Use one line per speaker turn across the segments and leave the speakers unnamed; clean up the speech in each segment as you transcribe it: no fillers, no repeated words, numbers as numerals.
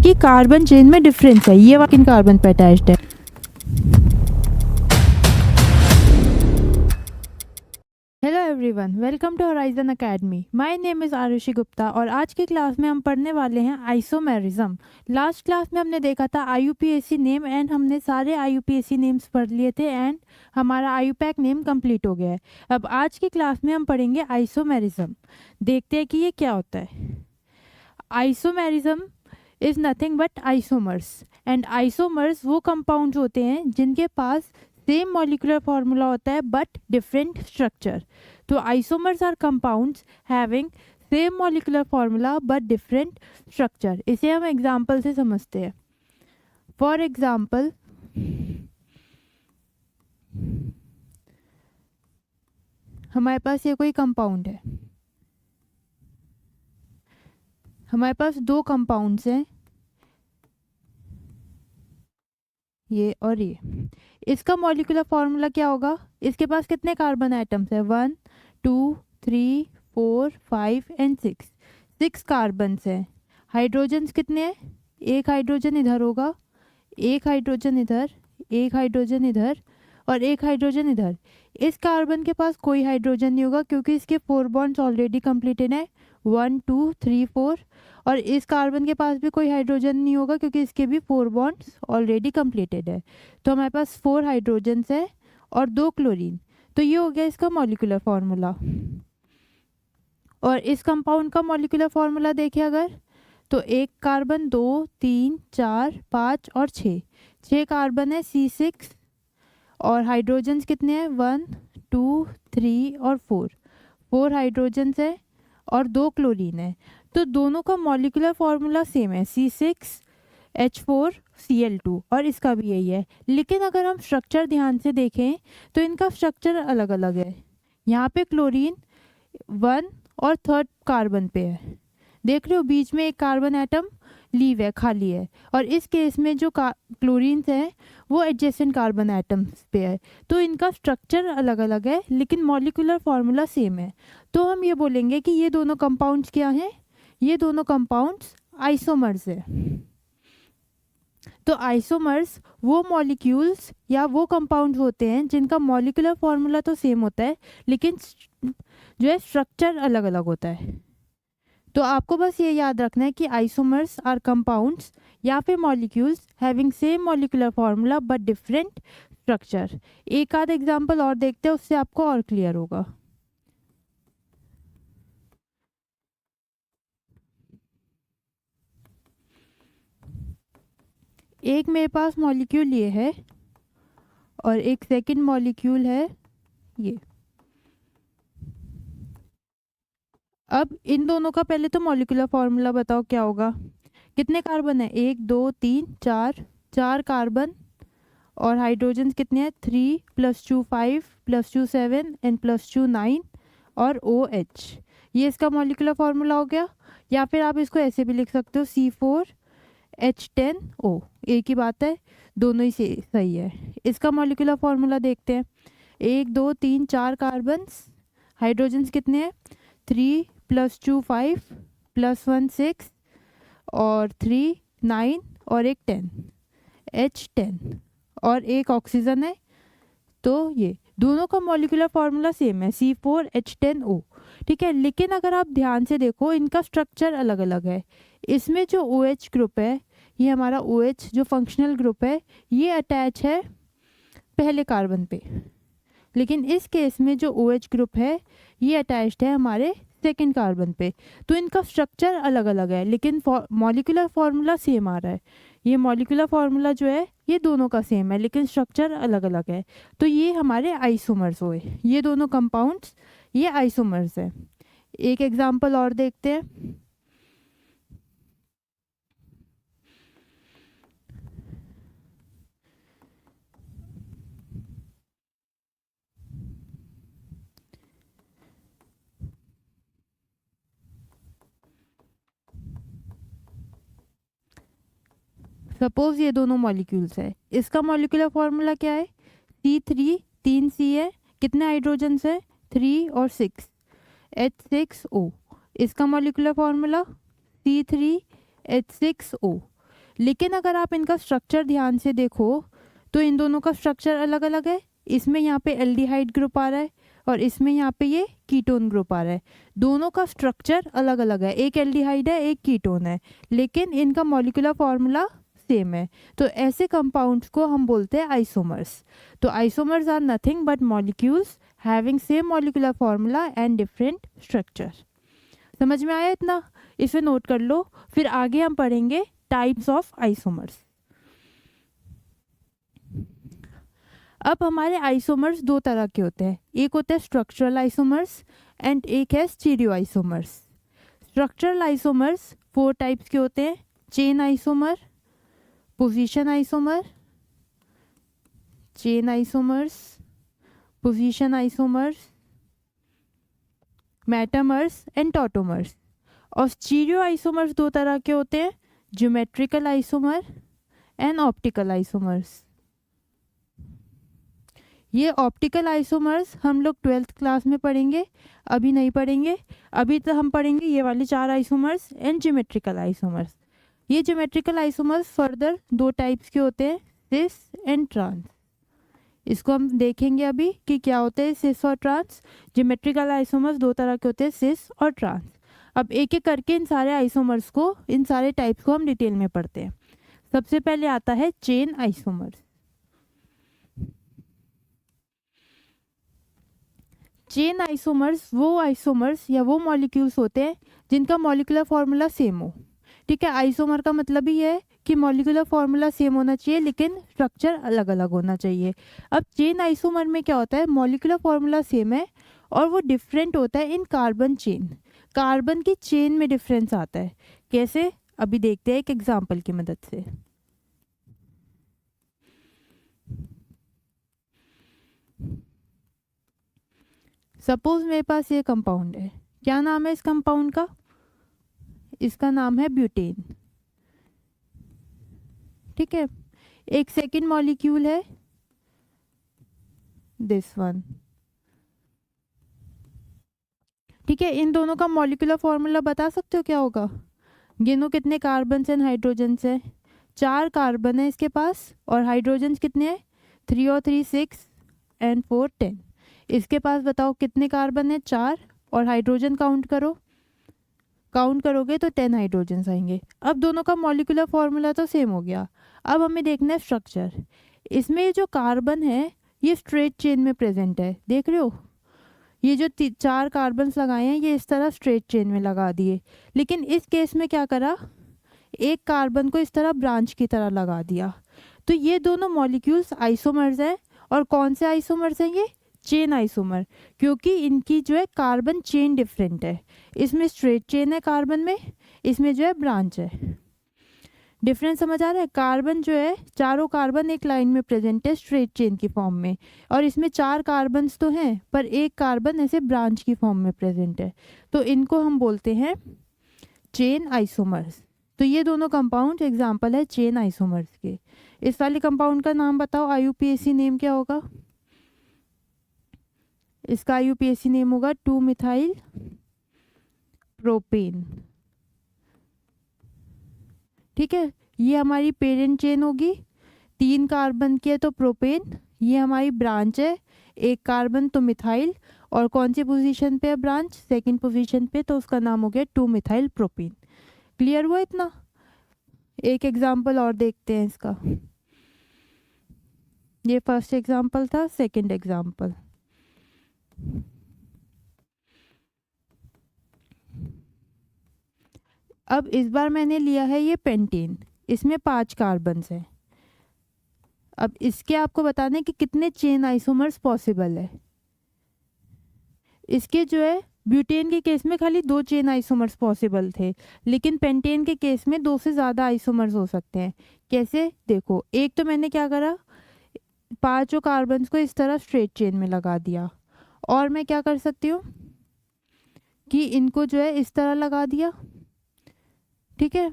कि carbon chain में difference है, ये वाला कार्बन पे अटैच्ड है। Hello everyone, welcome to Horizon Academy. My name is Arushi Gupta और आज की क्लास में हम पढ़ने वाले हैं आइसोमेरिज्म। लास्ट क्लास में हमने देखा था आईयूपीएसी नेम एंड हमने सारे आईयूपीएसी नेम्स पढ़ लिए थे एंड हमारा आईयूपैक नेम कंप्लीट हो गया है। अब आज की क्लास में हम पढ़ेंगे आइसोमेरिज्म। देखते हैं कि ये क्या होता है। Isomerism is nothing but isomers and isomers वो कंपाउंड्स होते हैं जिनके पास सेम मॉलिक्यूलर फार्मूला होता है बट डिफरेंट स्ट्रक्चर। तो isomers are compounds having same molecular formula but different structure. इसे हम एग्जांपल से समझते हैं। फॉर एग्जांपल, हमारे पास ये कोई कंपाउंड है, हमारे पास दो कंपाउंड्स हैं, ये और ये। इसका मॉलिक्यूलर फार्मूला क्या होगा? इसके पास कितने कार्बन एटम्स है? 1 2 3 4 5 एंड 6। 6 कार्बन्स हैं। हाइड्रोजन्स कितने हैं? एक हाइड्रोजन इधर होगा, एक हाइड्रोजन इधर, एक हाइड्रोजन इधर और एक हाइड्रोजन इधर। इस कार्बन के पास कोई हाइड्रोजन नहीं होगा क्योंकि इसके 4 बॉन्ड्स ऑलरेडी कंप्लीटेड है, 1 2 3 4। और इस कार्बन के पास भी कोई हाइड्रोजन नहीं होगा क्योंकि इसके भी 4 बॉन्ड्स ऑलरेडी कंप्लीटेड है। तो हमारे पास 4 हाइड्रोजन्स है और 2 क्लोरीन। तो ये हो गया इसका मॉलिक्यूलर फार्मूला। और इस कंपाउंड का मॉलिक्यूलर फार्मूला देखिए अगर, तो एक कार्बन, 2 3 4 5 और 6 कार्बन है C6 और हाइड्रोजन्स कितने हैं? 1 2 3 और 4 हाइड्रोजन्स है और 2 क्लोरीन है। तो दोनों का मॉलिक्यूलर फार्मूला सेम है, C6H4Cl2 और इसका भी यही है। लेकिन अगर हम स्ट्रक्चर ध्यान से देखें तो इनका स्ट्रक्चर अलग अलग है। यहाँ पे क्लोरीन 1 और 3rd कार्बन पे है, देख रहे हो बीच में एक कार्बन एटम लीव है, खाली है। और इस केस में जो क्लोरीन्स हैं वो एडजेसेंट कार्बन एटम्स पे है। तो इनका स्ट्रक्चर अलग अलग है लेकिन मॉलिक्यूलर फार्मूला सेम है। तो हम ये बोलेंगे कि ये दोनों कंपाउंड्स क्या हैं? ये दोनों कंपाउंड्स आइसोमर्स है। तो आइसोमर्स वो मॉलिक्यूल्स या वो कंपाउंड्स होते हैं जिनका मॉलिक्यूलर फार्मूला तो सेम होता है लेकिन जो है स्ट्रक्चर अलग अलग होता है। तो आपको बस ये याद रखना है कि आइसोमर्स आर कंपाउंड्स या फिर molecules having same molecular formula but different structure. एक आध एग्जांपल और देखते हैं, उससे आपको और क्लियर होगा। एक मेरे पास मॉलिक्यूल ये है और एक सेकंड मॉलिक्यूल है ये। अब इन दोनों का पहले तो मॉलिक्यूलर फार्मूला बताओ क्या होगा। कितने कार्बन है? 1 2 3 4 कार्बन और हाइड्रोजन कितने हैं? 3 + 2 5 + 2 7 एंड +2 9 और OH। ये इसका मॉलिक्यूलर फार्मूला हो गया। या फिर आप इसको ऐसे भी लिख सकते हो, C4H10O। एक ही बात है, दोनों ही सही है। इसका मॉलिक्यूलर फार्मूला देखते हैं। 1 2 3 4 कार्बन, हाइड्रोजन्स कितने हैं? 3 + 2 5 + 1 6 और 3 9 और एक 10 H10 और एक ऑक्सीजन है। तो ये दोनों का मॉलिक्यूलर फार्मूला सेम है, C4H10O। ठीक है, लेकिन अगर आप ध्यान से देखो इनका स्ट्रक्चर अलग अलग है। इसमें जो OH ग्रुप है, ये हमारा OH जो फंक्शनल ग्रुप है, ये अटैच है पहले कार्बन पे। लेकिन इस केस में जो OH ग्रुप है ये अटैच्ड है हमारे सेकेंड कार्बन पे। तो इनका स्ट्रक्चर अलग अलग है लेकिन मॉलिक्यूलर फार्मूला सेम आ रहा है। ये मॉलिक्यूलर फार्मूला जो है ये दोनों का सेम है लेकिन स्ट्रक्चर अलग अलग है। तो ये हमारे आइसोमर्स हुए, ये दोनों कंपाउंड्स ये आइसोमर्स है। एक एग्जांपल और देखते हैं। सपोज ये दोनों मॉलिक्यूल्स है, इसका मॉलिक्यूलर फार्मूला क्या है? C3 3 C है, कितने हाइड्रोजन्स है? 3 और 6 H6O। इसका मॉलिक्यूलर फार्मूला C3H6O। लेकिन अगर आप इनका स्ट्रक्चर ध्यान से देखो तो इन दोनों का स्ट्रक्चर अलग अलग है। इसमें यहाँ पे एल्डिहाइड ग्रुप आ रहा है और इसमें यहाँ पे ये कीटोन ग्रुप आ रहा है। दोनों का स्ट्रक्चर अलग अलग है, एक एल्डिहाइड है एक कीटोन है, लेकिन इनका मॉलिक्यूलर फॉर्मूला सेम है। तो ऐसे कंपाउंड्स को हम बोलते हैं आइसोमर्स। तो isomers are nothing but molecules having same molecular formula and different structure. समझ में आया इतना? इसे नोट कर लो, फिर आगे हम पढ़ेंगे टाइप्स ऑफ आइसोमर्स। अब हमारे आइसोमर्स दो तरह के होते हैं, एक होता है स्ट्रक्चरल आइसोमर्स एंड एक है stereo isomers. Structural isomers 4 types के होते हैं, chain isomer, position isomer, chain isomers, position isomers, metamers and tautomers. और स्टीरियो आइसोमर्स 2 तरह के होते हैं, geometrical isomer and optical isomers. ये ऑप्टिकल आइसोमर्स हम लोग 12th क्लास में पढ़ेंगे, अभी नहीं पढ़ेंगे। अभी तो हम पढ़ेंगे ये वाले 4 आइसोमर्स एंड ज्योमेट्रिकल आइसोमर्स। ये ज्योमेट्रिकल आइसोमर्स फर्दर 2 टाइप्स के होते हैं, सिस एंड ट्रांस। इसको हम देखेंगे अभी कि क्या होते हैं सिस और ट्रांस। ज्योमेट्रिकल आइसोमर्स 2 तरह के होते हैं, सिस और ट्रांस। अब एक एक करके इन सारे आइसोमर्स को, इन सारे टाइप्स को हम डिटेल में पढ़ते हैं। सबसे पहले आता है चेन आइसोमर्स। चेन आइसोमर्स वो आइसोमर्स या वो मॉलिक्यूल्स होते हैं जिनका मॉलिक्यूलर फॉर्मूला सेम हो। ठीक है, आइसोमर का मतलब ही है कि मॉलिक्यूलर फॉर्मूला सेम होना चाहिए लेकिन स्ट्रक्चर अलग अलग होना चाहिए। अब चेन आइसोमर में क्या होता है, मॉलिक्यूलर फॉर्मूला सेम है और वो डिफरेंट होता है इन कार्बन चेन। कार्बन की चेन में डिफरेंस आता है। कैसे, अभी देखते हैं एक एग्जाम्पल की मदद से। सपोज मेरे पास ये कंपाउंड है, क्या नाम है इस कंपाउंड का? इसका नाम है ब्यूटेन। ठीक है, एक सेकंड मॉलिक्यूल है दिस वन। ठीक है, इन दोनों का मॉलिक्यूलर फॉर्मूला बता सकते हो क्या होगा? गिनो कितने कार्बन एंड हाइड्रोजन है? 4 कार्बन है इसके पास और हाइड्रोजन कितने हैं? 3 और 3 6 एंड 4 10। इसके पास बताओ कितने कार्बन है? 4 और हाइड्रोजन काउंट करो, काउंट करोगे तो 10 हाइड्रोजन आएंगे। अब दोनों का मॉलिक्यूलर फॉर्मूला तो सेम हो गया। अब हमें देखना है स्ट्रक्चर। इसमें ये जो कार्बन है ये स्ट्रेट चेन में प्रेजेंट है, देख रहे हो? ये जो 4 कार्बन्स लगाए हैं ये इस तरह स्ट्रेट चेन में लगा दिए, लेकिन इस केस में क्या करा, एक कार्बन को इस तरह ब्रांच की तरह लगा दिया। तो ये दोनों मॉलिक्यूल्स आइसोमर्स हैं। और कौन से आइसोमर्स हैं ये? चेन आइसोमर, क्योंकि इनकी जो है कार्बन चेन डिफरेंट है। इसमें स्ट्रेट चेन है कार्बन में, इसमें जो है ब्रांच है। डिफरेंस समझ आ रहा है? कार्बन जो है, चारों कार्बन एक लाइन में प्रेजेंट है स्ट्रेट चेन की फॉर्म में, और इसमें 4 कार्बन्स तो हैं पर एक कार्बन ऐसे ब्रांच की फॉर्म में प्रेजेंट है। तो इनको हम बोलते हैं चेन आइसोमर्स। तो ये दोनों कंपाउंड एग्जाम्पल है चेन आइसोमर्स के। इस वाले कंपाउंड का नाम बताओ, IUPAC नेम क्या होगा? इसका IUPAC नेम होगा 2-मिथाइल प्रोपेन। ठीक है, ये हमारी पेरेंट चेन होगी, 3 कार्बन की है तो प्रोपेन। ये हमारी ब्रांच है, 1 कार्बन तो मिथाइल, और कौन सी पोजीशन पे है ब्रांच? सेकंड पोजीशन पे, तो उसका नाम हो गया 2-मिथाइल प्रोपेन। क्लियर हुआ इतना? एक एग्जाम्पल और देखते हैं इसका। ये फर्स्ट एग्जाम्पल था, सेकंड एग्जाम्पल। अब इस बार मैंने लिया है ये पेंटेन, इसमें 5 कार्बन्स हैं। अब इसके आपको बताना है कि कितने चेन आइसोमर्स पॉसिबल है। इसके जो है ब्यूटेन के केस में खाली 2 चेन आइसोमर्स पॉसिबल थे, लेकिन पेंटेन के केस में 2 से ज़्यादा आइसोमर्स हो सकते हैं। कैसे? देखो, एक तो मैंने क्या करा, 5 कार्बन्स को इस तरह स्ट्रेट चेन में लगा दिया, और मैं क्या कर सकती हूँ कि इनको जो है इस तरह लगा दिया। ठीक है,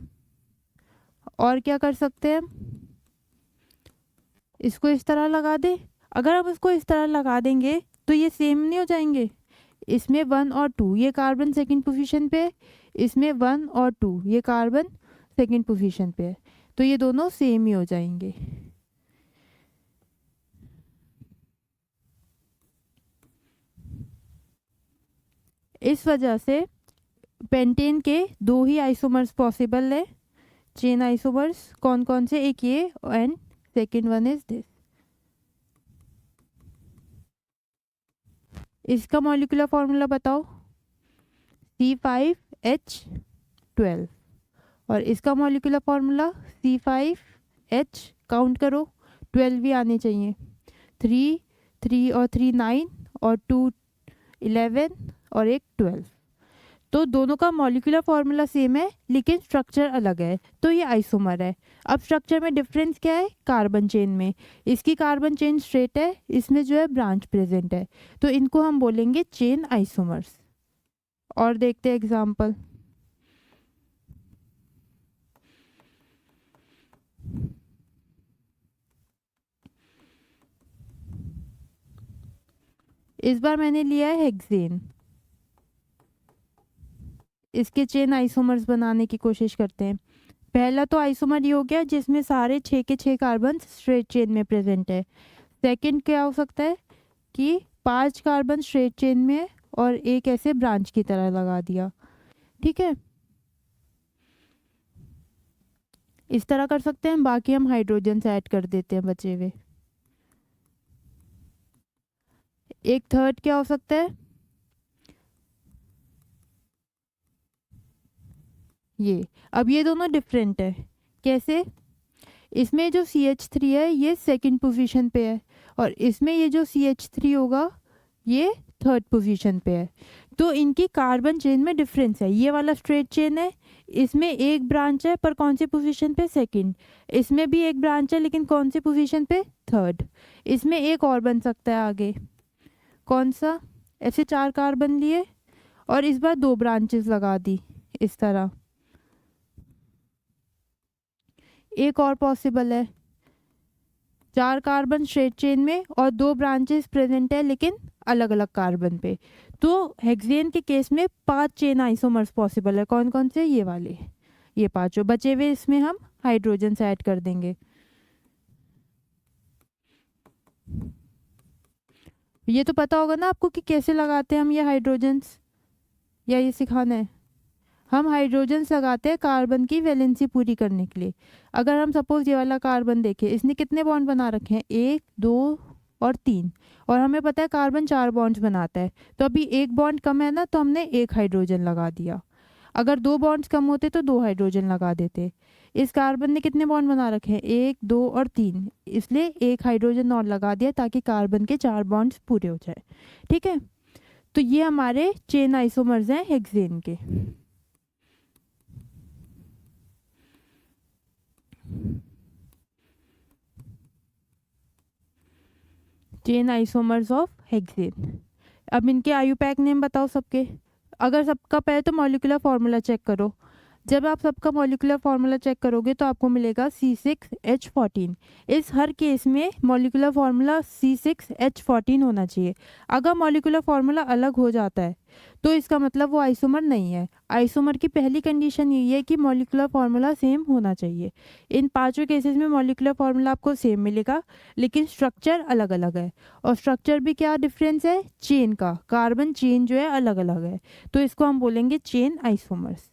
और क्या कर सकते हैं, इसको इस तरह लगा दे। अगर हम इसको इस तरह लगा देंगे तो ये सेम नहीं हो जाएंगे? इसमें 1 और 2 ये कार्बन सेकंड पोजीशन पे है, इसमें 1 और 2 ये कार्बन सेकंड पोजीशन पे है। तो ये दोनों सेम ही हो जाएंगे। इस वजह से पेंटेन के दो ही आइसोमर्स पॉसिबल है, चेन आइसोमर्स। कौन कौन से? एक ये and second one is this. इसका मॉलिक्यूलर फॉर्मूला बताओ। C5H12। और इसका मॉलिक्यूलर फॉर्मूला C5H, काउंट करो, 12 भी आने चाहिए। 3 3 और 3 9 और 2 11 और एक 12। तो दोनों का मॉलिक्यूलर फॉर्मूला सेम है लेकिन स्ट्रक्चर अलग है, तो ये आइसोमर है। अब स्ट्रक्चर में डिफरेंस क्या है? कार्बन चेन में। इसकी कार्बन चेन स्ट्रेट है, इसमें जो है ब्रांच प्रेजेंट है, तो इनको हम बोलेंगे चेन आइसोमर्स। और देखते हैं एग्जाम्पल। इस बार मैंने लिया है हेक्सेन। इसके चेन आइसोमर्स बनाने की कोशिश करते हैं। पहला तो आइसोमर ये हो गया जिसमें सारे 6 के 6 कार्बन स्ट्रेट चेन में प्रेजेंट है। सेकंड क्या हो सकता है कि 5 कार्बन स्ट्रेट चेन में है और एक ऐसे ब्रांच की तरह लगा दिया। ठीक है, इस तरह कर सकते हैं। बाकी हम हाइड्रोजन से ऐड कर देते हैं बचे हुए। एक थर्ड क्या हो सकता है? ये। अब ये दोनों डिफरेंट है। कैसे? इसमें जो CH3 है ये सेकंड पोजीशन पे है और इसमें ये जो CH3 होगा ये थर्ड पोजीशन पे है। तो इनकी कार्बन चेन में डिफरेंस है। ये वाला स्ट्रेट चेन है, इसमें एक ब्रांच है पर कौन सी पोजीशन पे? सेकंड। इसमें भी एक ब्रांच है लेकिन कौन सी पोजीशन पे? थर्ड। इसमें एक और बन सकता है आगे। कौन सा? ऐसे 4 कार्बन लिए और इस बार 2 ब्रांचेस लगा दी इस तरह। एक और पॉसिबल है, 4 कार्बन स्ट्रेट चेन में और 2 ब्रांचेस प्रेजेंट है लेकिन अलग अलग कार्बन पे। तो हेक्सेन के केस में 5 चेन आइसोमर्स पॉसिबल है। कौन कौन से? ये वाले, ये 5 बचे हुए इसमें हम हाइड्रोजन से ऐड कर देंगे। ये तो पता होगा ना आपको कि कैसे लगाते हैं हम ये हाइड्रोजन्स, या ये सिखाना है? हम हाइड्रोजन्स लगाते हैं कार्बन की वैलेंसी पूरी करने के लिए। अगर हम सपोज ये वाला कार्बन देखें, इसने कितने बॉन्ड बना रखे हैं? 1 2 और 3। और हमें पता है कार्बन 4 बॉन्ड्स बनाता है, तो अभी एक बॉन्ड कम है ना, तो हमने एक हाइड्रोजन लगा दिया। अगर 2 बॉन्ड्स कम होते तो 2 हाइड्रोजन लगा देते। इस कार्बन ने कितने बॉन्ड बना रखे हैं? 1 2 और 3, इसलिए एक हाइड्रोजन और लगा दिया ताकि कार्बन के 4 बॉन्ड्स पूरे हो जाए। ठीक है, तो ये हमारे चेन आइसोमर्स हैं हेक्सेन के। Chain isomers of hexane. अब इनके आयुपैक नेम बताओ सबके। अगर सबका पहले तो मॉलिक्यूलर फार्मूला चेक करो। जब आप सबका मॉलिक्यूलर फार्मूला चेक करोगे तो आपको मिलेगा C6H14। इस हर केस में मॉलिक्यूलर फार्मूला C6H14 होना चाहिए। अगर मॉलिक्यूलर फार्मूला अलग हो जाता है तो इसका मतलब वो आइसोमर नहीं है। आइसोमर की पहली कंडीशन यही है कि मॉलिक्यूलर फार्मूला सेम होना चाहिए। इन पांचों केसेस में मॉलिक्यूलर फार्मूला आपको सेम मिलेगा लेकिन स्ट्रक्चर अलग अलग है। और स्ट्रक्चर भी क्या डिफरेंस है? चेन का, कार्बन चेन जो है अलग अलग है, तो इसको हम बोलेंगे चेन आइसोमर्स।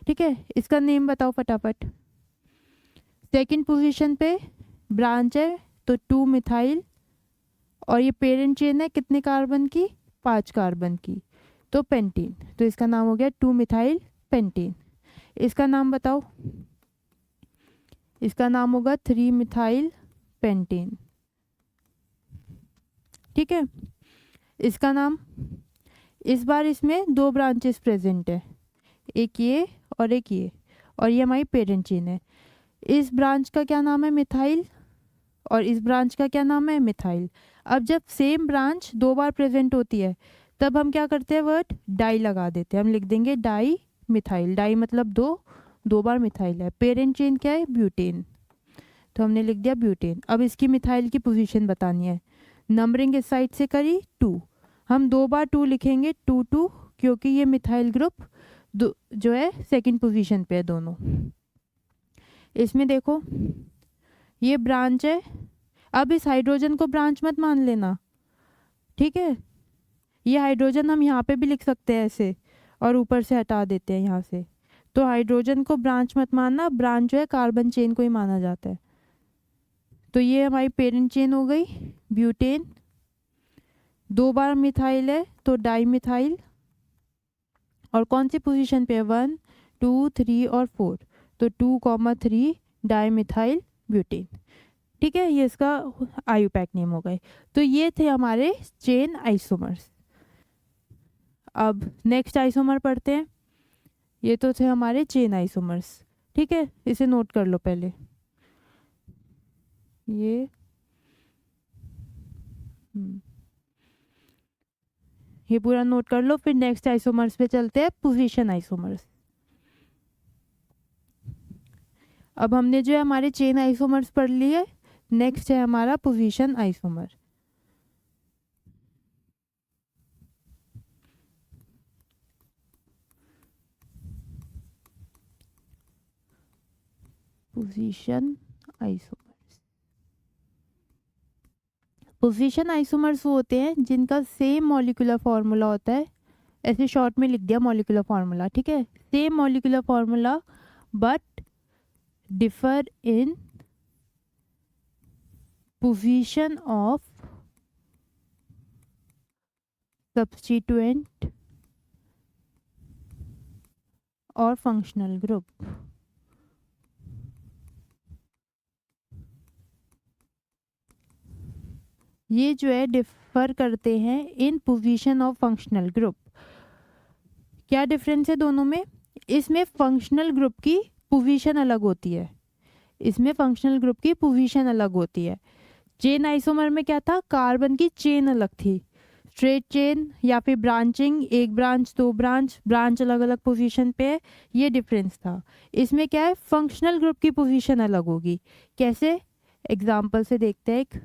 ठीक है, इसका नेम बताओ फटाफट। सेकंड पोजीशन पे ब्रांच है तो 2 मिथाइल, और ये पेरेंट चेन है कितने कार्बन की? 5 कार्बन की, तो पेंटीन। तो इसका नाम हो गया 2 मिथाइल पेंटीन। इसका नाम बताओ। इसका नाम होगा 3 मिथाइल पेंटीन। ठीक है, इसका नाम। इस बार इसमें 2 ब्रांचेस प्रेजेंट है, एक ये और एक ये, और ये हमारी पेरेंट चेन है। इस ब्रांच का क्या नाम है? मिथाइल। और इस ब्रांच का क्या नाम है? मिथाइल। अब जब सेम ब्रांच 2 बार प्रेजेंट होती है तब हम क्या करते हैं? वर्ड डाई लगा देते हैं। हम लिख देंगे डाई मिथाइल। डाई मतलब 2 बार मिथाइल है। पेरेंट चेन क्या है? ब्यूटेन, तो हमने लिख दिया ब्यूटेन। अब इसकी मिथाइल की पोजीशन बतानी है। नंबरिंग इस साइड से करी 2, हम 2 बार 2 लिखेंगे 2 2, क्योंकि ये मिथाइल ग्रुप जो है सेकंड पोजीशन पे है दोनों। इसमें देखो ये ब्रांच है, अब इस हाइड्रोजन को ब्रांच मत मान लेना, ठीक है। ये हाइड्रोजन हम यहाँ पे भी लिख सकते हैं ऐसे, और ऊपर से हटा देते हैं यहाँ से। तो हाइड्रोजन को ब्रांच मत मानना, ब्रांच जो है कार्बन चेन को ही माना जाता है। तो ये हमारी पेरेंट चेन हो गई ब्यूटेन। 2 बार मिथाइल है तो डाई मिथाइल, और कौन सी पोजीशन पे है, 1 2 3 और 4, तो 2,3 डाई मिथाइल ब्यूटेन, ठीक है। ये इसका आयुपैक नेम हो गए। तो ये थे हमारे चेन आइसोमर्स। अब नेक्स्ट आइसोमर पढ़ते हैं। ये तो थे हमारे चेन आइसोमर्स, ठीक है। इसे नोट कर लो पहले, ये ये पूरा नोट कर लो। फिर नेक्स्ट आइसोमर्स पे चलते हैं, पोजीशन आइसोमर्स। अब हमने जो है हमारे चेन आइसोमर्स पढ़ लिए, नेक्स्ट है हमारा position isomer. Position isomers, position isomers वो होते हैं जिनका सेम मॉलिक्यूलर फार्मूला होता है, ऐसे शॉर्ट में लिख दिया मॉलिक्यूलर फार्मूला, ठीक है। Same molecular formula but differ in position of substituent और फंक्शनल ग्रुप। ये जो है डिफर करते हैं इन पोजीशन ऑफ फंक्शनल ग्रुप। क्या डिफरेंस है दोनों में? इसमें फंक्शनल ग्रुप की पोजीशन अलग होती है, इसमें फंक्शनल ग्रुप की पोजीशन अलग होती है। चेन आइसोमर में क्या था, कार्बन की चेन अलग थी, स्ट्रेट चेन या फिर ब्रांचिंग, एक ब्रांच दो ब्रांच, ब्रांच अलग अलग पोजीशन पे है, ये डिफरेंस था। इसमें क्या है, फंक्शनल ग्रुप की पोजीशन अलग होगी। कैसे, एग्जाम्पल से देखते हैं। एक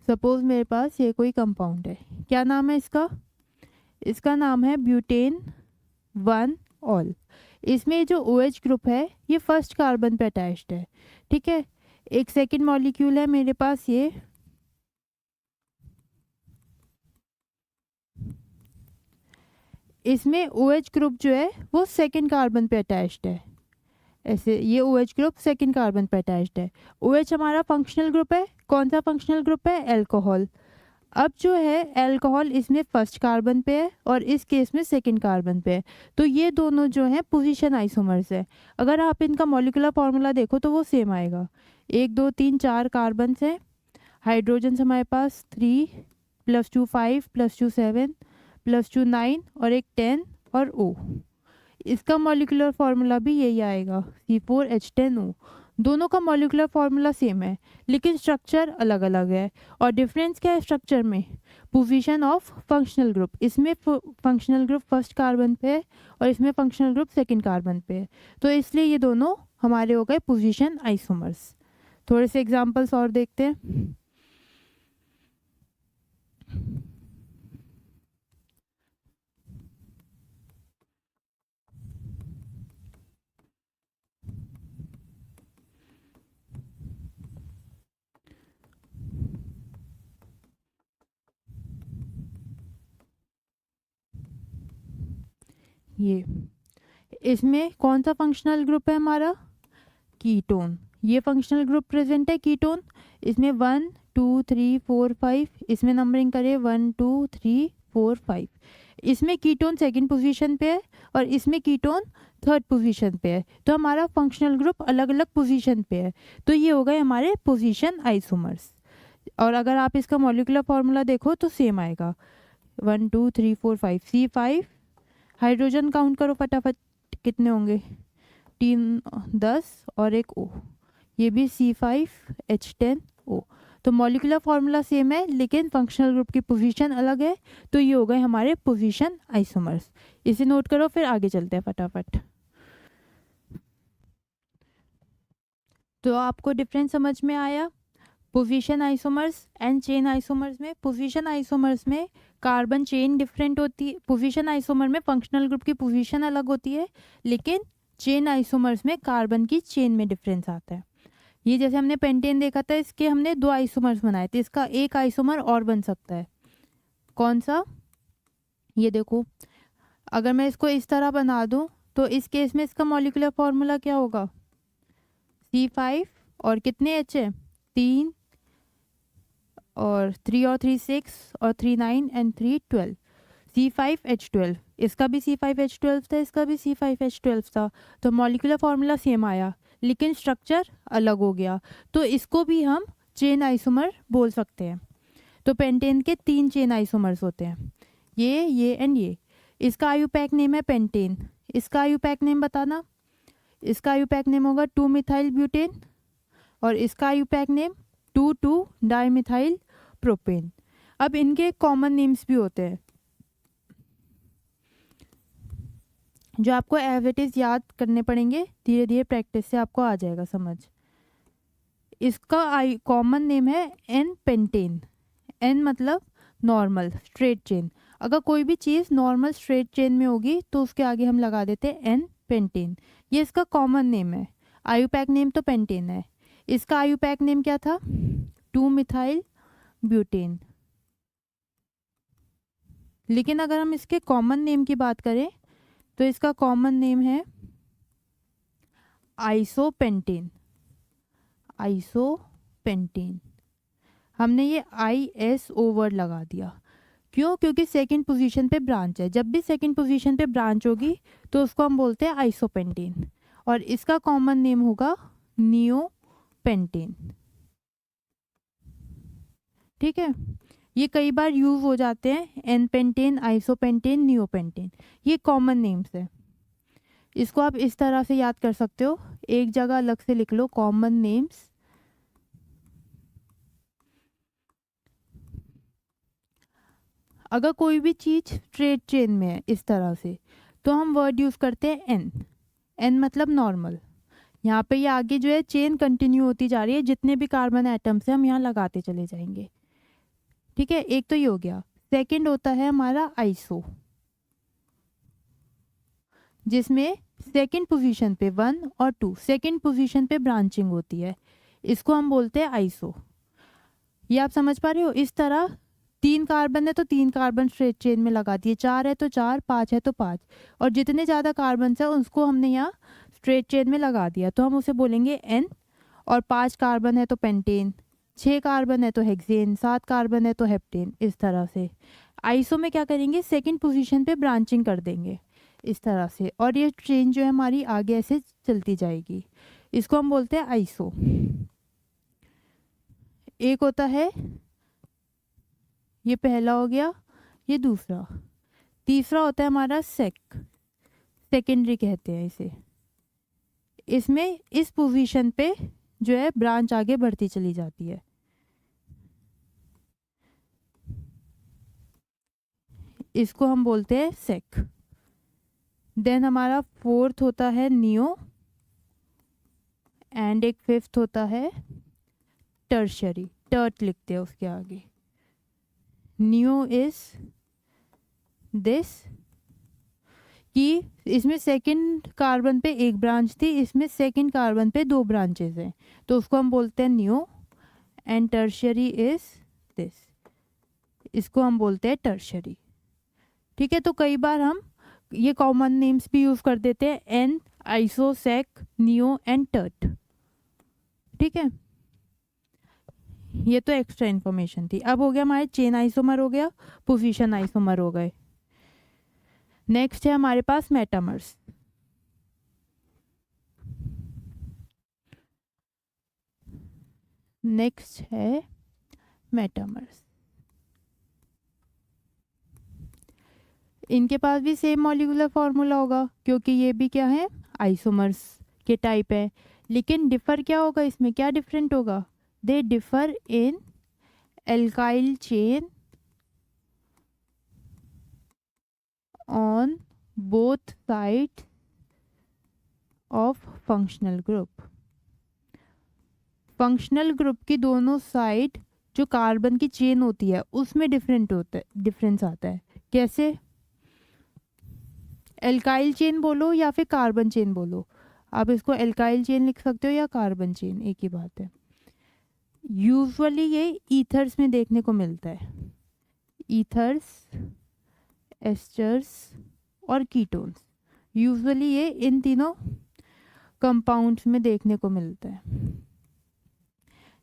सपोज मेरे पास ये कोई कंपाउंड है, क्या नाम है इसका, इसका नाम है ब्यूटेन 1 ऑल। इसमें जो OH ग्रुप है ये फर्स्ट कार्बन पे अटैच्ड है, ठीक है। एक सेकंड मॉलिक्यूल है मेरे पास, ये इसमें OH ग्रुप जो है वो सेकंड कार्बन पे अटैच्ड है, ऐसे ये OH ग्रुप सेकंड कार्बन पे अटैच्ड है। OH हमारा फंक्शनल ग्रुप है, कौन सा फंक्शनल ग्रुप है, अल्कोहल। अब जो है अल्कोहल इसमें फर्स्ट कार्बन पे है और इस केस में सेकंड कार्बन पे है, तो ये दोनों जो हैं पोजीशन आइसोमर्स है। अगर आप इनका मॉलिक्यूलर फार्मूला देखो तो वो सेम आएगा, 1 2 3 4 कार्बन है, हाइड्रोजन हमारे पास 3 +2 5 +2 7 +2 9 और एक 10 और O। इसका मॉलिक्यूलर फार्मूला भी यही आएगा, C4H10O। दोनों का मॉलिक्यूलर फार्मूला सेम है लेकिन स्ट्रक्चर अलग अलग है। और डिफरेंस क्या है स्ट्रक्चर में, पोजीशन ऑफ फंक्शनल ग्रुप, इसमें फंक्शनल ग्रुप फर्स्ट कार्बन पे है और इसमें फंक्शनल ग्रुप सेकंड कार्बन पे है, तो इसलिए ये दोनों हमारे हो गए पोजीशन आइसोमर्स। थोड़े से एग्जांपल्स और देखते हैं। ये इसमें कौन सा फंक्शनल ग्रुप है हमारा, कीटोन। ये फंक्शनल ग्रुप प्रेजेंट है कीटोन, इसमें 1 2 3 4 5, इसमें नंबरिंग करें 1 2 3 4 5। इसमें कीटोन सेकंड पोजीशन पे है और इसमें कीटोन थर्ड पोजीशन पे है, तो हमारा फंक्शनल ग्रुप अलग अलग पोजीशन पे है। तो ये हो गए हमारे पोजीशन आइसोमर्स। और अगर आप इसका मॉलिक्यूलर फार्मूला देखो तो सेम आएगा, 1 2 3 4 5 C5। हाइड्रोजन काउंट करो फटाफट कितने होंगे, 3 10 और एक O, ये भी C5H10O। तो मॉलिक्यूलर फार्मूला सेम है लेकिन फंक्शनल ग्रुप की पोजीशन अलग है, तो ये हो गए हमारे पोजीशन आइसोमर्स। इसे नोट करो, फिर आगे चलते हैं फटाफट। तो आपको डिफरेंस समझ में आया, position isomers and chain isomers में, पोजीशन आइसोमर्स में कार्बन चेन डिफरेंट होती है। पोजीशन आइसोमर में फंक्शनल ग्रुप की पोजीशन अलग होती है, लेकिन चेन आइसोमर्स में कार्बन की चेन में डिफरेंस आता है। ये जैसे हमने पेंटेन देखा था, इसके हमने 2 आइसोमर्स बनाए थे, इसका एक आइसोमर और बन सकता है। कौन सा? ये देखो, अगर मैं इसको इस तरह बना दूं तो इस केस में इसका मॉलिक्यूलर फॉर्मूला क्या होगा? C5 और कितने H है? 3 और 3 और 3 6 और 3 9 एंड 3 12, C5H12। इसका भी C5H12 था, इसका भी C5H12 था, तो मॉलिक्यूलर फॉर्मूला सेम आया, लेकिन स्ट्रक्चर अलग हो गया, तो इसको भी हम चेन आइसोमर बोल सकते हैं। तो पेंटेन के 3 चेन आइसोमर्स होते हैं, ये एंड ये। इसका आयुपैक नेम है पेंटेन। इसका आयुपैक नेम बताना। इसका आयुपैक नेम होगा 2 मिथाइल ब्यूटेन और इसका आयुपैक नेम 2 डाइमिथाइल प्रोपेन। अब इनके कॉमन नेम्स भी होते हैं जो आपको एज इट इज याद करने पड़ेंगे, धीरे धीरे प्रैक्टिस से आपको आ जाएगा समझ। इसका कॉमन नेम है एन पेंटेन। एन मतलब नॉर्मल स्ट्रेट चेन। अगर कोई भी चीज़ नॉर्मल स्ट्रेट चेन में होगी तो उसके आगे हम लगा देते हैं एन पेंटेन। ये इसका कॉमन नेम है। आयुपैक नेम तो पेंटेन है। इसका आयुपैक नेम क्या था? 2 मिथाइल ब्यूटेन। लेकिन अगर हम इसके कॉमन नेम की बात करें तो इसका कॉमन नेम है आइसोपेंटेन। आइसोपेंटेन। हमने ये ISO वर्ड लगा दिया, क्यों? क्योंकि सेकंड पोजीशन पे ब्रांच है। जब भी सेकंड पोजीशन पे ब्रांच होगी तो उसको हम बोलते हैं आइसोपेंटेन, और इसका कॉमन नेम होगा नियोपेंटेन। ठीक है, ये कई बार यूज हो जाते हैं, एन पेंटेन, आइसोपेंटेन, नियोपेंटेन, ये कॉमन नेम्स है। इसको आप इस तरह से याद कर सकते हो, एक जगह अलग से लिख लो कॉमन नेम्स। अगर कोई भी चीज़ स्ट्रेट चेन में है इस तरह से तो हम वर्ड यूज़ करते हैं एन। एन मतलब नॉर्मल। यहाँ पे ये आगे जो है चेन कंटिन्यू होती जा रही है, जितने भी कार्बन एटम्स हैं हम यहाँ लगाते चले जाएंगे। ठीक है, एक तो ये हो गया। सेकंड होता है हमारा आइसो, जिसमें सेकंड पोजीशन पे 1 और 2 सेकंड पोजीशन पे ब्रांचिंग होती है, इसको हम बोलते हैं आइसो। ये आप समझ पा रहे हो? इस तरह 3 कार्बन है तो 3 कार्बन स्ट्रेट चेन में लगा दिए, 4 है तो 4, 5 है तो 5, और जितने ज़्यादा कार्बन है उसको हमने यहाँ स्ट्रेट चेन में लगा दिया, तो हम उसे बोलेंगे एन। और 5 कार्बन है तो पेंटेन, 6 कार्बन है तो हेक्सेन, 7 कार्बन है तो हेप्टेन। इस तरह से आइसो में क्या करेंगे, सेकंड पोजीशन पे ब्रांचिंग कर देंगे इस तरह से, और ये चेन जो है हमारी आगे ऐसे चलती जाएगी, इसको हम बोलते हैं आइसो। एक होता है, ये पहला हो गया, ये दूसरा। तीसरा होता है हमारा सेकेंडरी कहते हैं इसे। इसमें इस पोजीशन पे जो है ब्रांच आगे बढ़ती चली जाती है, इसको हम बोलते हैं सेक। देन हमारा फोर्थ होता है नियो, एंड एक फिफ्थ होता है टर्शरी। टर्ट लिखते हैं उसके आगे। नियो इज दिस, कि इसमें सेकंड कार्बन पे एक ब्रांच थी, इसमें सेकंड कार्बन पे 2 ब्रांचेस हैं, तो उसको हम बोलते हैं neo. And tertiary is this, इसको हम बोलते हैं टर्शरी। ठीक है, तो कई बार हम ये कॉमन नेम्स भी यूज कर देते हैं, n, iso, sec, neo and tert. ठीक है, ये तो एक्स्ट्रा इन्फॉर्मेशन थी। अब हो गया हमारे चेन आइसोमर, हो गया पोजीशन आइसोमर हो गए। नेक्स्ट है हमारे पास मेटामर्स। नेक्स्ट है मेटामर्स। इनके पास भी सेम मॉलिक्यूलर फॉर्मूला होगा, क्योंकि ये भी क्या है, आइसोमर्स के टाइप है। लेकिन डिफर क्या होगा, इसमें क्या डिफरेंट होगा? They differ in alkyl chain on both sides of functional group। Functional group की दोनों साइड जो कार्बन की चेन होती है उसमें डिफरेंस आता है। कैसे? एल्काइल चेन बोलो या फिर कार्बन चेन बोलो, आप इसको एल्काइल चेन लिख सकते हो या कार्बन चेन, एक ही बात है। यूजुअली ये ईथर्स में देखने को मिलता है, ईथर्स, एस्टर्स और कीटोन्स, यूजुअली ये इन तीनों कंपाउंड्स में देखने को मिलता है।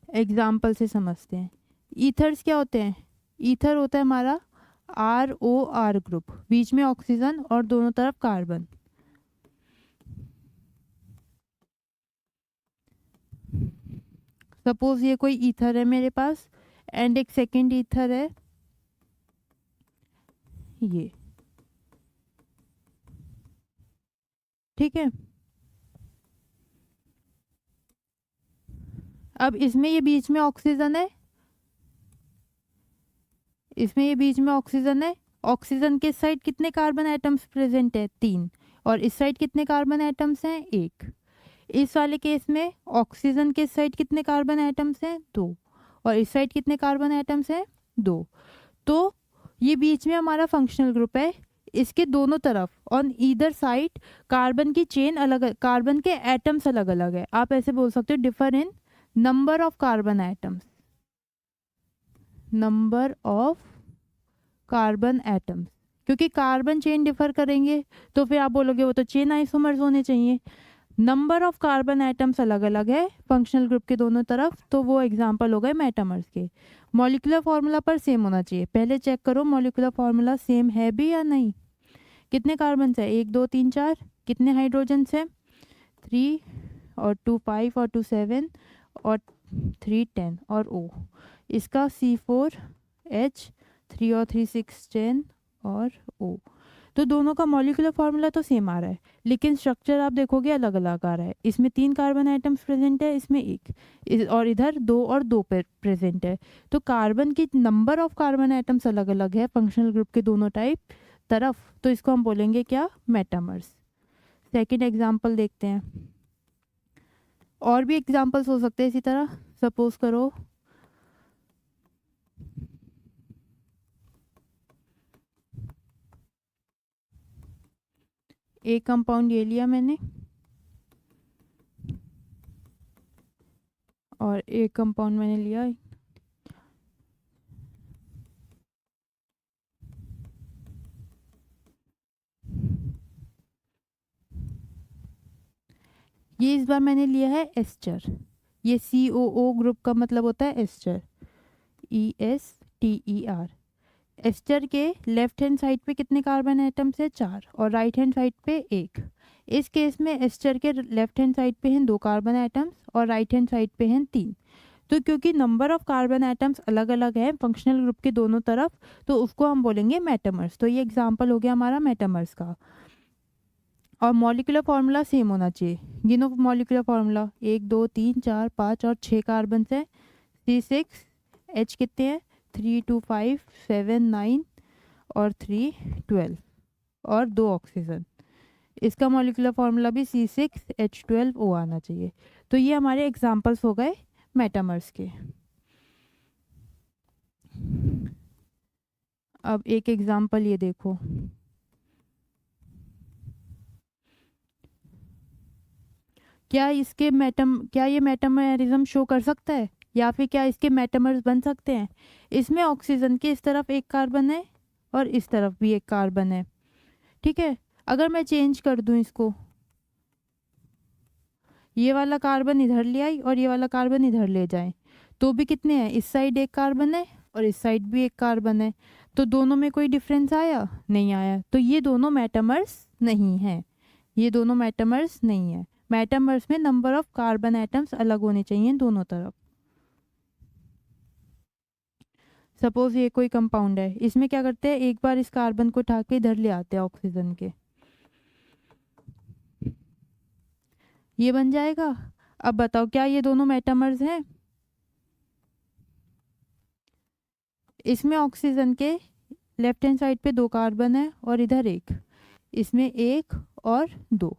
एग्जाम्पल से समझते हैं। ईथर्स क्या होते हैं? ईथर होता है हमारा ROR ग्रुप, बीच में ऑक्सीजन और दोनों तरफ कार्बन। सपोज ये कोई ईथर है मेरे पास एंड एक सेकेंड ईथर है ये, ठीक है। अब इसमें ये बीच में ऑक्सीजन है, इसमें ये बीच में ऑक्सीजन है। ऑक्सीजन के साइड कितने कार्बन एटम्स प्रेजेंट है? 3। और इस साइड कितने कार्बन एटम्स हैं? 1। इस वाले केस में ऑक्सीजन के साइड कितने कार्बन एटम्स हैं? 2। और इस साइड कितने कार्बन एटम्स हैं? 2। तो ये बीच में हमारा फंक्शनल ग्रुप है, इसके दोनों तरफ ऑन ईदर साइड कार्बन की चेन अलग, कार्बन के एटम्स अलग अलग है। आप ऐसे बोल सकते हो differ in number of carbon atoms, number of carbon atoms, क्योंकि कार्बन चेन डिफर करेंगे तो फिर आप बोलोगे वो तो चेन आइसोमर्स होने चाहिए। नंबर ऑफ कार्बन एटम्स अलग अलग है फंक्शनल ग्रुप के दोनों तरफ, तो वो एग्जांपल हो गए मेटामर्स के। मॉलिक्यूलर फार्मूला पर सेम होना चाहिए, पहले चेक करो मॉलिक्यूलर फार्मूला सेम है भी या नहीं। कितने कार्बन है? 1 2 3 4। कितने हाइड्रोजन है? 3 और 2 5 और 2 7 और 3 10 और O। इसका C4H, 3 और 3 6 10 और O। तो दोनों का मॉलिक्यूलर फार्मूला तो सेम आ रहा है, लेकिन स्ट्रक्चर आप देखोगे अलग अलग आ रहा है। इसमें 3 कार्बन आइटम्स प्रेजेंट है, इसमें 1, और इधर 2 और 2 पे प्रेजेंट है। तो कार्बन की नंबर ऑफ कार्बन आइटम्स अलग अलग है फंक्शनल ग्रुप के दोनों टाइप तरफ, तो इसको हम बोलेंगे क्या? मेटामर्स। सेकेंड एग्जाम्पल देखते हैं। और भी एग्जाम्पल्स हो सकते हैं इसी तरह। सपोज करो एक कंपाउंड ये लिया मैंने और एक कंपाउंड मैंने लिया, ये इस बार मैंने लिया है एस्टर। ये COO ग्रुप का मतलब होता है एस्टर, ESTER। एस्टर के लेफ्ट हैंड साइड पे कितने कार्बन एटम्स है? 4। और राइट हैंड साइड पे 1। इस केस में एस्टर के लेफ्ट हैंड साइड पे हैं 2 कार्बन एटम्स और राइट हैंड साइड पे हैं 3। तो क्योंकि नंबर ऑफ कार्बन एटम्स अलग अलग है फंक्शनल ग्रुप के दोनों तरफ, तो उसको हम बोलेंगे मेटामर्स। तो ये एग्जाम्पल हो गया हमारा मेटामर्स का। और मॉलिक्यूलर फार्मूला सेम होना चाहिए। गिनो मॉलिक्यूलर फार्मूला, 1 2 3 4 5 और 6 कार्बन है। C6H कितने हैं? 3 2 5 7 9 और 3 12 और 2 ऑक्सीजन। इसका मॉलिक्यूलर फार्मूला भी C6H12O आना चाहिए। तो ये हमारे एग्जाम्पल्स हो गए मेटामर्स के। अब एक एग्जाम्पल ये देखो, क्या ये मेटामरिज्म शो कर सकता है या फिर क्या इसके मेटामर्स बन सकते हैं? इसमें ऑक्सीजन के इस तरफ एक कार्बन है और इस तरफ भी एक कार्बन है, ठीक है। अगर मैं चेंज कर दूं इसको, ये वाला कार्बन इधर ले आई और ये वाला कार्बन इधर ले जाए, तो भी कितने हैं? इस साइड एक कार्बन है और इस साइड भी एक कार्बन है। तो दोनों में कोई डिफरेंस आया? नहीं आया। तो ये दोनों मेटामर्स नहीं है, ये दोनों मेटामर्स नहीं है। मेटामर्स में नंबर ऑफ कार्बन एटम्स अलग होने चाहिए दोनों तरफ। सपोज ये कोई कंपाउंड है, इसमें क्या करते हैं, एक बार इस कार्बन को उठा के इधर ले आते हैं ऑक्सीजन के, ये बन जाएगा। अब बताओ क्या ये दोनों मेटामर्स हैं? इसमें ऑक्सीजन के लेफ्ट हैंड साइड पे 2 कार्बन है और इधर 1, इसमें 1 और 2।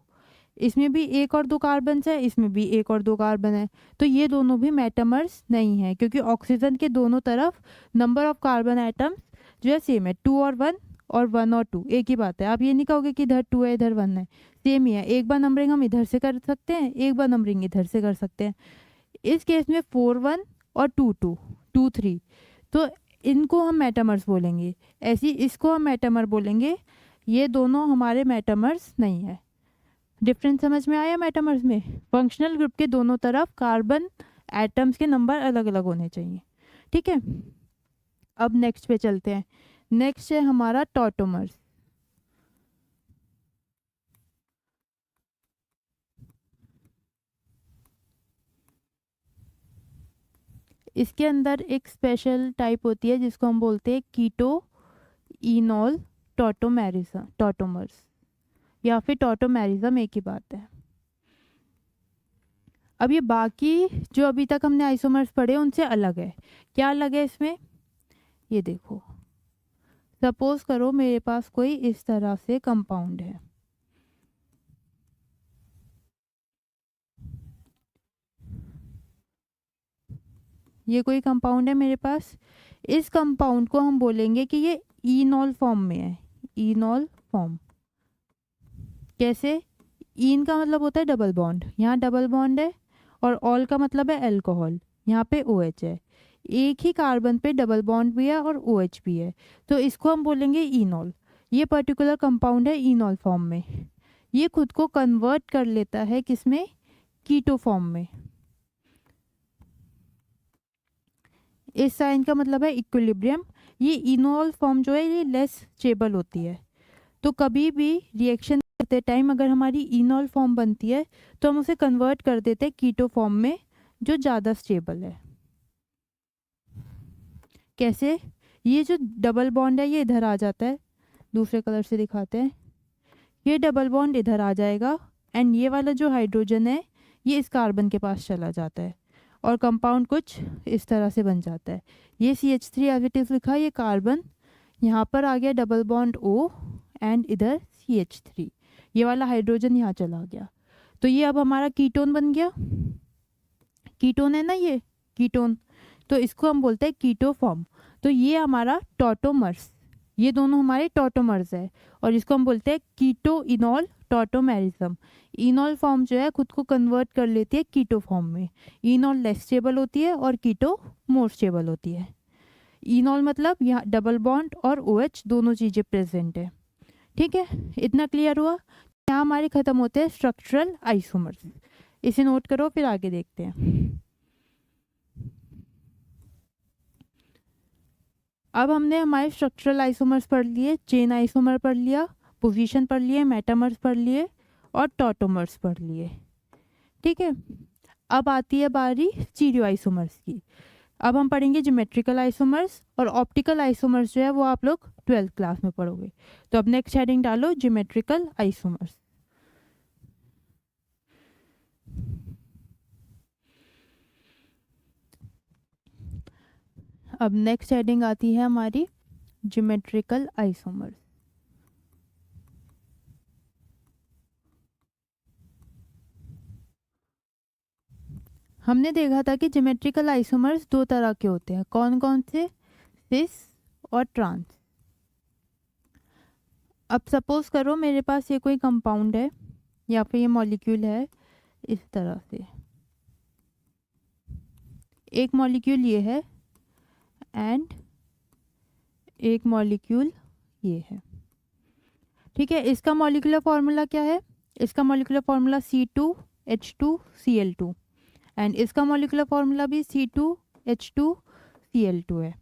इसमें भी एक और दो कार्बन है, इसमें भी एक और दो कार्बन है, तो ये दोनों भी मेटामर्स नहीं है, क्योंकि ऑक्सीजन के दोनों तरफ नंबर ऑफ कार्बन एटम्स जो है सेम है, 2 और 1 और 1 और 2 एक ही बात है। आप ये नहीं कहोगे कि इधर 2 है इधर 1 है, सेम ही है। एक बार नंबरिंग हम इधर से कर सकते हैं, एक बार नंबरिंग इधर से कर सकते हैं। इस केस में 4 1 और 2 2 2 3, तो इनको हम मेटामर्स बोलेंगे। ऐसी इसको हम मेटामर बोलेंगे। ये दोनों हमारे मेटामर्स नहीं है। डिफरेंस समझ में आया मेटामर्स में? फंक्शनल ग्रुप के दोनों तरफ कार्बन एटम्स के नंबर अलग अलग होने चाहिए। ठीक है, अब नेक्स्ट पे चलते हैं। नेक्स्ट है हमारा टॉटोमर्स। इसके अंदर एक स्पेशल टाइप होती है जिसको हम बोलते हैं कीटो इनॉल टॉटोमर्स, या फिर टॉटोमेरिज्म, एक ही बात है। अब ये बाकी जो अभी तक हमने आइसोमर्स पढ़े उनसे अलग है। क्या अलग है इसमें? ये देखो, सपोज करो मेरे पास कोई इस तरह से कंपाउंड है, ये कोई कंपाउंड है मेरे पास। इस कंपाउंड को हम बोलेंगे कि ये इनॉल फॉर्म में है। इनॉल फॉर्म कैसे? इन का मतलब होता है डबल बॉन्ड, यहाँ डबल बॉन्ड है, और ऑल का मतलब है अल्कोहल, यहाँ पे OH है। एक ही कार्बन पे डबल बॉन्ड भी है और OH भी है, तो इसको हम बोलेंगे इनॉल। ये पर्टिकुलर कंपाउंड है इनॉल फॉर्म में। ये खुद को कन्वर्ट कर लेता है किसमें? कीटो फॉर्म में। इस साइन का मतलब है इक्विलिब्रियम। ये इनॉल फॉर्म जो है ये लेस स्टेबल होती है, तो कभी भी रिएक्शन करते टाइम अगर हमारी इनॉल फॉर्म बनती है तो हम उसे कन्वर्ट कर देते हैं कीटो फॉर्म में, जो ज़्यादा स्टेबल है। कैसे? ये जो डबल बॉन्ड है ये इधर आ जाता है, दूसरे कलर से दिखाते हैं। ये डबल बॉन्ड इधर आ जाएगा, एंड ये वाला जो हाइड्रोजन है ये इस कार्बन के पास चला जाता है, और कंपाउंड कुछ इस तरह से बन जाता है। ये CH3 एज इट इज़ लिखा, ये कार्बन, यहाँ पर आ गया डबल बॉन्ड O, एंड इधर CH3, ये वाला हाइड्रोजन यहाँ चला गया। तो ये अब हमारा कीटोन बन गया। कीटोन है ना ये, कीटोन, तो इसको हम बोलते हैं कीटो फॉर्म। तो ये हमारा टॉटोमर्स, ये दोनों हमारे टॉटोमर्स है, और इसको हम बोलते हैं कीटो इनॉल टॉटोमेरिज्म। इनॉल फॉर्म जो है खुद को कन्वर्ट कर लेती है कीटो फॉर्म में। इनॉल लेस स्टेबल होती है और कीटो मोर स्टेबल होती है। इनॉल मतलब यहाँ डबल बॉन्ड और OH दोनों चीज़ें प्रेजेंट है। ठीक है, इतना क्लियर हुआ? यहाँ हमारे ख़त्म होते हैं स्ट्रक्चरल आइसोमर्स। इसे नोट करो, फिर आगे देखते हैं। अब हमने हमारे स्ट्रक्चरल आइसोमर्स पढ़ लिए, चेन आइसोमर पढ़ लिया, पोजीशन पढ़ लिए, मेटामर्स पढ़ लिए, और टॉटोमर्स पढ़ लिए। ठीक है, अब आती है बारी स्टीरियो आइसोमर्स की। अब हम पढ़ेंगे ज्योमेट्रिकल आइसोमर्स, और ऑप्टिकल आइसोमर्स जो है वो आप लोग 12th क्लास में पढ़ोगे। तो अब नेक्स्ट हेडिंग डालो ज्योमेट्रिकल आइसोमर्स। अब नेक्स्ट हेडिंग आती है हमारी ज्योमेट्रिकल आइसोमर्स। हमने देखा था कि ज्योमेट्रिकल आइसोमर्स दो तरह के होते हैं। कौन कौन से? सिस और ट्रांस। अब सपोज करो मेरे पास ये कोई कंपाउंड है, या फिर ये मॉलिक्यूल है इस तरह से। एक मॉलिक्यूल ये है, एंड एक मॉलिक्यूल ये है। ठीक है, इसका मॉलिक्यूलर फॉर्मूला क्या है? इसका मॉलिक्यूलर फॉर्मूला C2H2Cl2, एंड इसका मॉलिक्यूलर फॉर्मूला भी C2H2Cl2 है।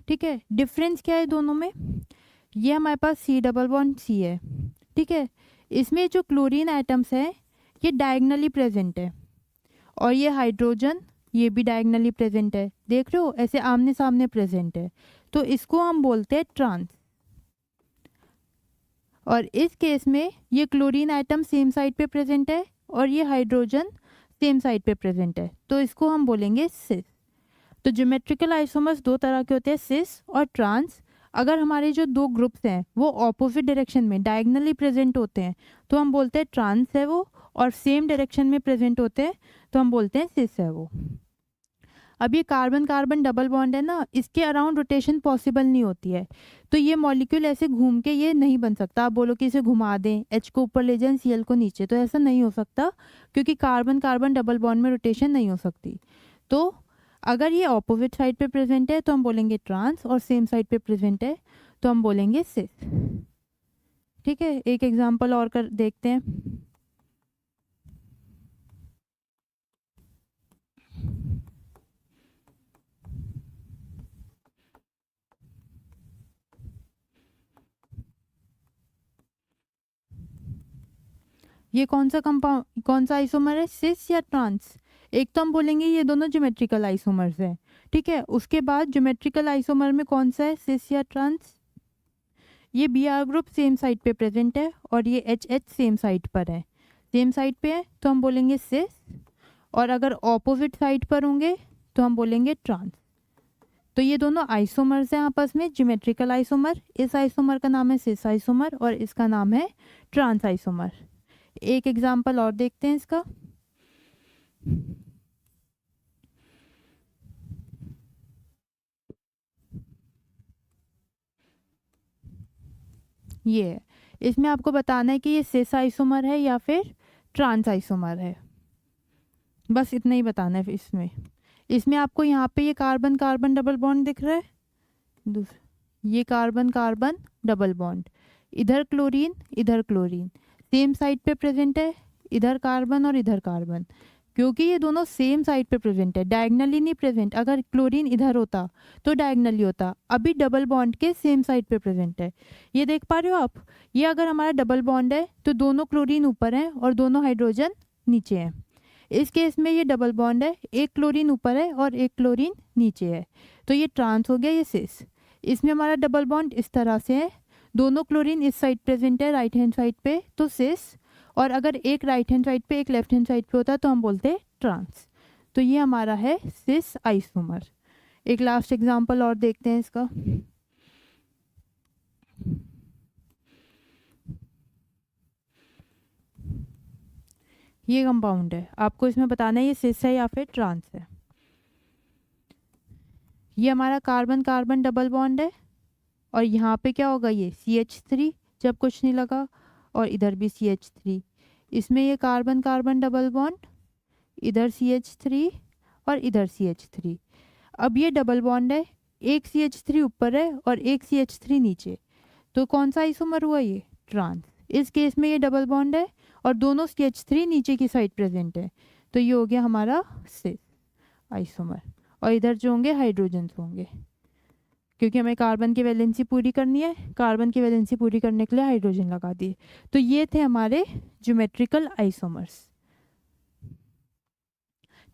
ठीक है, डिफरेंस क्या है दोनों में? ये हमारे पास C डबल बॉन्ड C है। ठीक है, इसमें जो क्लोरीन एटम्स हैं ये डायगनली प्रेजेंट है, और ये हाइड्रोजन ये भी डायगनली प्रेजेंट है। देख रहे हो, ऐसे आमने सामने प्रेजेंट है, तो इसको हम बोलते हैं ट्रांस। और इस केस में ये क्लोरीन आइटम सेम साइड पे प्रेजेंट है, और ये हाइड्रोजन सेम साइड पे प्रेजेंट है, तो इसको हम बोलेंगे सिस। तो ज्योमेट्रिकल आइसोमर्स दो तरह के होते हैं, सिस और ट्रांस। अगर हमारे जो दो ग्रुप्स हैं वो ऑपोजिट डायरेक्शन में डायगनली प्रेजेंट होते हैं तो हम बोलते हैं ट्रांस है वो, और सेम डायरेक्शन में प्रेजेंट होते हैं तो हम बोलते हैं सिस है वो। अब ये कार्बन कार्बन डबल बॉन्ड है ना, इसके अराउंड रोटेशन पॉसिबल नहीं होती है, तो ये मॉलिक्यूल ऐसे घूम के ये नहीं बन सकता। आप बोलो कि इसे घुमा दें, H को ऊपर ले जाएं, Cl को नीचे, तो ऐसा नहीं हो सकता क्योंकि कार्बन कार्बन डबल बॉन्ड में रोटेशन नहीं हो सकती। तो अगर ये ऑपोजिट साइड पे प्रेजेंट है तो हम बोलेंगे ट्रांस, और सेम साइड पे प्रेजेंट है तो हम बोलेंगे सिस। ठीक है, एक एग्जांपल और कर देखते हैं। ये कौन सा कंपाउंड, कौन सा आइसोमर है, सिस या ट्रांस? एक तो हम बोलेंगे ये दोनों ज्योमेट्रिकल आइसोमर्स हैं, ठीक है। उसके बाद ज्योमेट्रिकल आइसोमर में कौन सा है, सिस या ट्रांस? ये Br ग्रुप सेम साइड पे प्रेजेंट है और ये HH सेम साइड पर है। सेम साइड पे है तो हम बोलेंगे सिस, और अगर ऑपोजिट साइड पर होंगे तो हम बोलेंगे ट्रांस। तो ये दोनों आइसोमर्स हैं आपस में, ज्योमेट्रिकल आइसोमर। इस आइसोमर का नाम है सिस आइसोमर और इसका नाम है ट्रांस आइसोमर। एक एग्जांपल और देखते हैं इसका। ये है, इसमें आपको बताना है कि ये सिस आइसोमर है या फिर ट्रांस आइसोमर है, बस इतना ही बताना है इसमें। इसमें आपको यहाँ पे ये कार्बन कार्बन डबल बॉन्ड दिख रहा है, ये कार्बन कार्बन डबल बॉन्ड, इधर क्लोरीन इधर क्लोरीन, सेम साइड पे प्रेजेंट है, इधर कार्बन और इधर कार्बन। क्योंकि ये दोनों सेम साइड पे प्रेजेंट है, डायगनली नहीं प्रेजेंट। अगर क्लोरीन इधर होता तो डायगनली होता, अभी डबल बॉन्ड के सेम साइड पे प्रेजेंट है। ये देख पा रहे हो आप, ये अगर हमारा डबल बॉन्ड है तो दोनों क्लोरीन ऊपर हैं और दोनों हाइड्रोजन नीचे हैं। इस केस में ये डबल बॉन्ड है, एक क्लोरीन ऊपर है और एक क्लोरीन नीचे है, तो ये ट्रांस हो गया, ये सिस। इसमें हमारा डबल बॉन्ड इस तरह से है, दोनों क्लोरीन इस साइड प्रेजेंट है राइट हैंड साइड पे, तो सिस। और अगर एक राइट हैंड साइड पे एक लेफ्ट हैंड साइड पे होता तो हम बोलते ट्रांस। तो ये हमारा है सिस आइसोमर। एक लास्ट एग्जांपल और देखते हैं इसका। ये कंपाउंड है, आपको इसमें बताना है ये सिस है या फिर ट्रांस है। ये हमारा कार्बन कार्बन डबल बॉन्ड है और यहाँ पे क्या होगा, ये CH3 जब कुछ नहीं लगा, और इधर भी CH3। इसमें ये कार्बन कार्बन डबल बॉन्ड, इधर CH3 और इधर CH3। अब ये डबल बॉन्ड है, एक CH3 ऊपर है और एक CH3 नीचे, तो कौन सा आइसोमर हुआ, ये ट्रांस। इस केस में ये डबल बॉन्ड है और दोनों CH3 नीचे की साइड प्रेजेंट है, तो ये हो गया हमारा सिस आइसोमर। और इधर जो होंगे हाइड्रोजन होंगे, क्योंकि हमें कार्बन की वैलेंसी पूरी करनी है, कार्बन की वैलेंसी पूरी करने के लिए हाइड्रोजन लगा दिए। तो ये थे हमारे ज्योमेट्रिकल आइसोमर्स।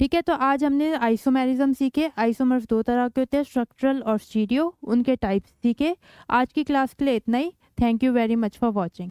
ठीक है, तो आज हमने आइसोमेरिज्म सीखे। आइसोमर्स दो तरह के होते हैं, स्ट्रक्चरल और स्टीरियो, उनके टाइप्स सीखे। आज की क्लास के लिए इतना ही। Thank you very much for watching.